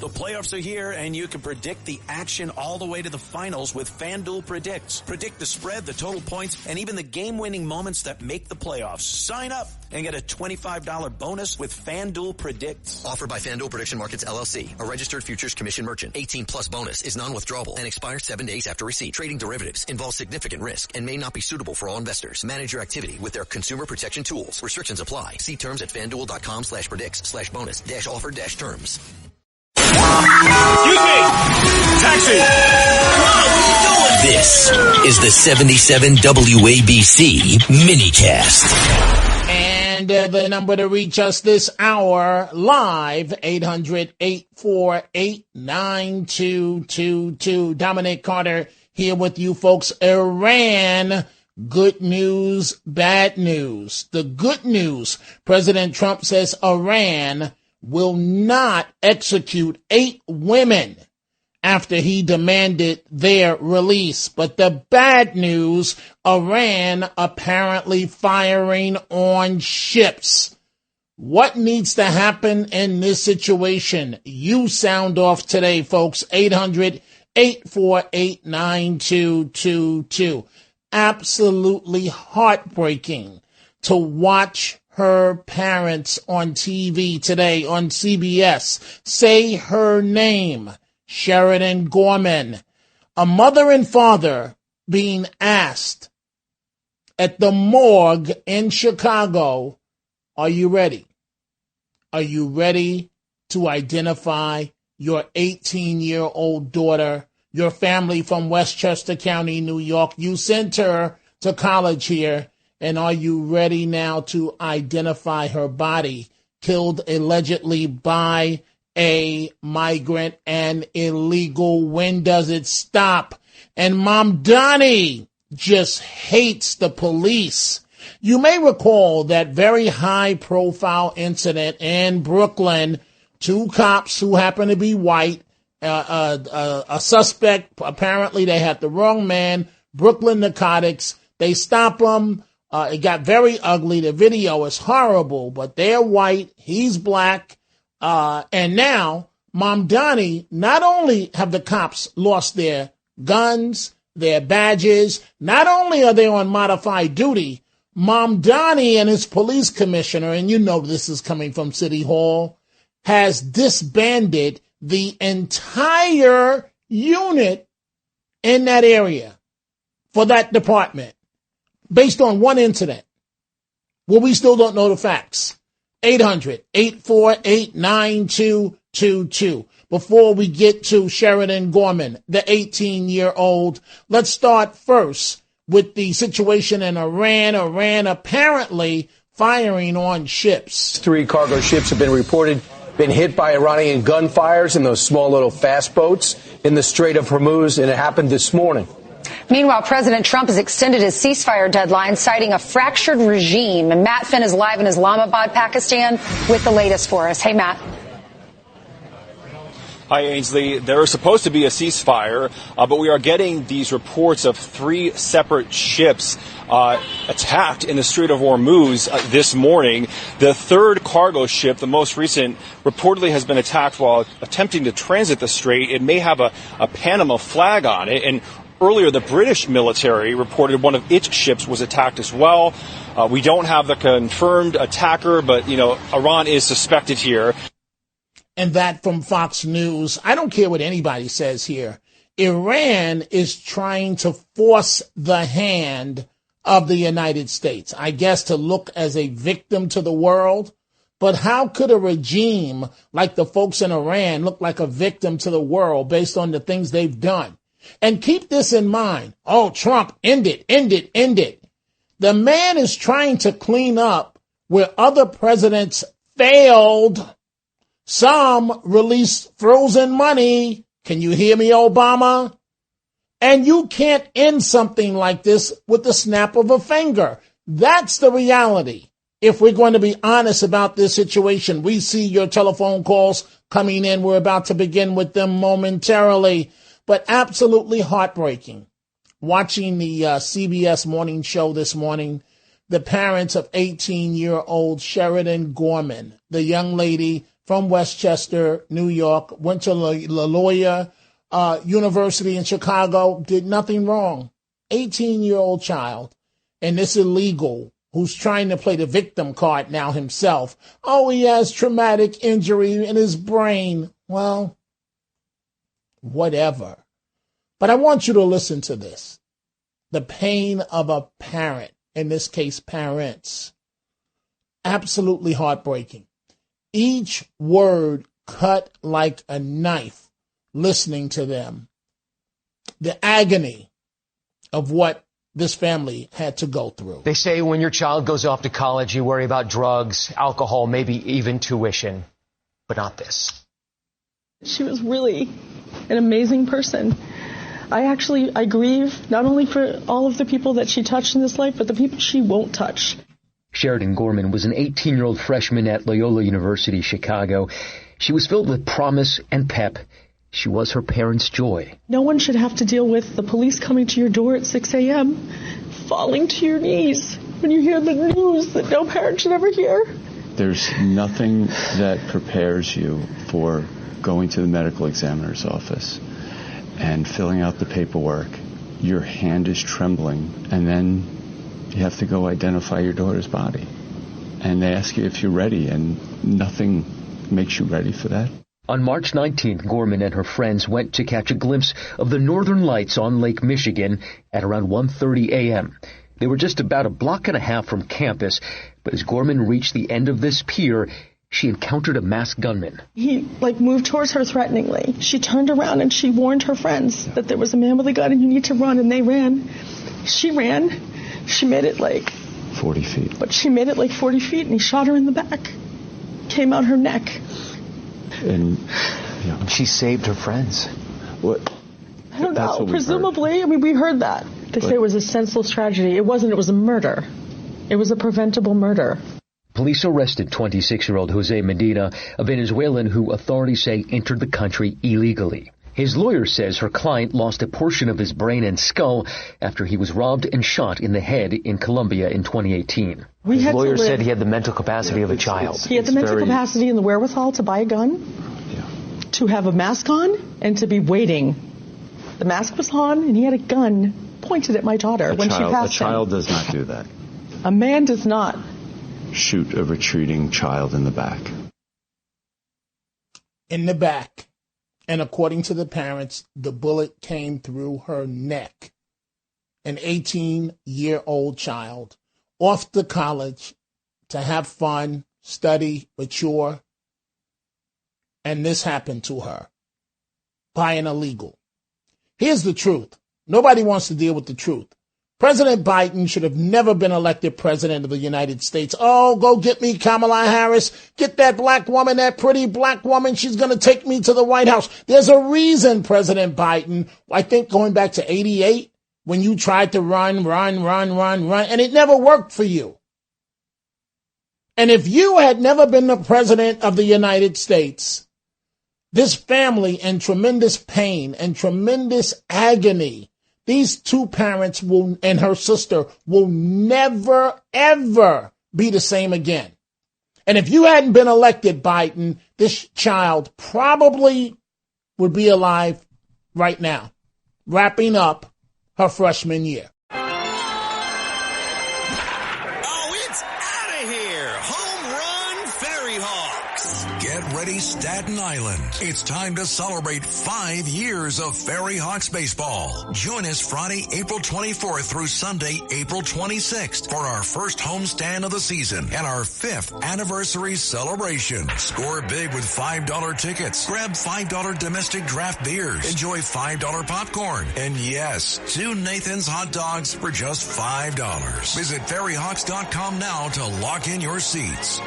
The playoffs are here, and you can predict the action all the way to the finals with FanDuel Predicts. Predict the spread, the total points, and even the game-winning moments that make the playoffs. Sign up and get a $25 bonus with FanDuel Predicts. Offered by FanDuel Prediction Markets, LLC, a registered futures commission merchant. 18-plus bonus is non-withdrawable and expires 7 days after receipt. Trading derivatives involves significant risk and may not be suitable for all investors. Manage your activity with their consumer protection tools. Restrictions apply. See terms at FanDuel.com/predicts/bonus-offer-terms. Excuse me! Taxi! This is the 77 WABC minicast. And the number to reach us this hour live, 800-848-9222. Dominic Carter here with you folks. Iran, good news, bad news. The good news, President Trump says Iran will not execute 8 women after he demanded their release. But the bad news, Iran apparently firing on ships. What needs to happen in this situation? You sound off today, folks. 800-848-9222. Absolutely heartbreaking to watch her parents on TV today on CBS say her name, Sheridan Gorman. A mother and father being asked at the morgue in Chicago, are you ready? Are you ready to identify your 18-year-old daughter, your family from Westchester County, New York? You sent her to college here. And are you ready now to identify her body, killed allegedly by a migrant and illegal? When does it stop? And Mom Donnie just hates the police. You may recall that very high-profile incident in Brooklyn. 2 cops who happen to be white, a suspect, apparently they had the wrong man, Brooklyn Narcotics. They stop him. It got very ugly. The video is horrible, but they're white. He's black. And now, Mom Donnie, not only have the cops lost their guns, their badges, not only are they on modified duty, Mom Donnie and his police commissioner, and you know this is coming from City Hall, has disbanded the entire unit in that area for that department, based on one incident. Well, we still don't know the facts. 800-848-9222. Before we get to Sheridan Gorman, the 18-year-old, let's start first with the situation in Iran. Iran apparently firing on ships. 3 cargo ships have been reported been hit by Iranian gunfires in those small little fast boats in the Strait of Hormuz, and it happened this morning. Meanwhile, President Trump has extended his ceasefire deadline, citing a fractured regime. And Matt Finn is live in Islamabad, Pakistan, with the latest for us. Hey, Matt. Hi, Ainsley. There is supposed to be a ceasefire, but we are getting these reports of 3 separate ships attacked in the Strait of Hormuz this morning. The 3rd cargo ship, the most recent, reportedly has been attacked while attempting to transit the strait. It may have a Panama flag on it, and earlier, the British military reported one of its ships was attacked as well. We don't have the confirmed attacker, but, Iran is suspected here. And that from Fox News. I don't care what anybody says here. Iran is trying to force the hand of the United States, I guess, to look as a victim to the world. But how could a regime like the folks in Iran look like a victim to the world based on the things they've done? And keep this in mind. Oh, Trump, end it. The man is trying to clean up where other presidents failed. Some released frozen money. Can you hear me, Obama? And you can't end something like this with the snap of a finger. That's the reality. If we're going to be honest about this situation, we see your telephone calls coming in. We're about to begin with them momentarily. But absolutely heartbreaking. Watching the CBS morning show this morning, the parents of 18-year-old Sheridan Gorman, the young lady from Westchester, New York, went to La Loyola University in Chicago, did nothing wrong. 18-year-old child, and this illegal who's trying to play the victim card now himself. Oh, he has traumatic injury in his brain. Well, whatever. But I want you to listen to this. The pain of a parent, in this case, parents. Absolutely heartbreaking. Each word cut like a knife, listening to them. The agony of what this family had to go through. They say when your child goes off to college, you worry about drugs, alcohol, maybe even tuition, but not this. She was really an amazing person. I grieve not only for all of the people that she touched in this life, but the people she won't touch. Sheridan Gorman was an 18-year-old freshman at Loyola University, Chicago. She was filled with promise and pep. She was her parents' joy. No one should have to deal with the police coming to your door at 6 a.m., falling to your knees when you hear the news that no parent should ever hear. There's nothing that prepares you for going to the medical examiner's office and filling out the paperwork. Your hand is trembling, and then you have to go identify your daughter's body. And they ask you if you're ready, and nothing makes you ready for that. On March 19th, Gorman and her friends went to catch a glimpse of the northern lights on Lake Michigan at around 1:30 a.m. They were just about a block and a half from campus, but as Gorman reached the end of this pier, she encountered a masked gunman. He, moved towards her threateningly. She turned around and she warned her friends that there was a man with a gun and you need to run, and they ran. She ran. She made it 40 feet. But she made it 40 feet, and he shot her in the back. Came out her neck. And she saved her friends. What? I don't know. Presumably, we heard that. They say it was a senseless tragedy. It wasn't. It was a murder. It was a preventable murder. Police arrested 26-year-old Jose Medina, a Venezuelan who authorities say entered the country illegally. His lawyer says her client lost a portion of his brain and skull after he was robbed and shot in the head in Colombia in 2018. His lawyer said he had the mental capacity of a child. He had the mental capacity and the wherewithal to buy a gun, to have a mask on, and to be waiting. The mask was on, and he had a gun pointed at my daughter when she passed him. A child does not do that. A man does not shoot a retreating child in the back. In the back. And according to the parents, the bullet came through her neck. An 18-year-old child off to college to have fun, study, mature. And this happened to her by an illegal. Here's the truth. Nobody wants to deal with the truth. President Biden should have never been elected president of the United States. Oh, go get me Kamala Harris. Get that black woman, that pretty black woman. She's going to take me to the White House. There's a reason, President Biden, I think going back to 88, when you tried to run, and it never worked for you. And if you had never been the president of the United States, this family in tremendous pain and tremendous agony, these two parents and her sister will never, ever be the same again. And if you hadn't been elected, Biden, this child probably would be alive right now, wrapping up her freshman year. Oh, it's out of here. Home run Ferry Hawks. Get ready, Staten Island. It's time to celebrate 5 years of Ferry Hawks baseball. Join us Friday, April 24th through Sunday, April 26th for our first homestand of the season and our 5th anniversary celebration. Score big with $5 tickets. Grab $5 domestic draft beers. Enjoy $5 popcorn. And yes, 2 Nathan's hot dogs for just $5. Visit ferryhawks.com now to lock in your seats.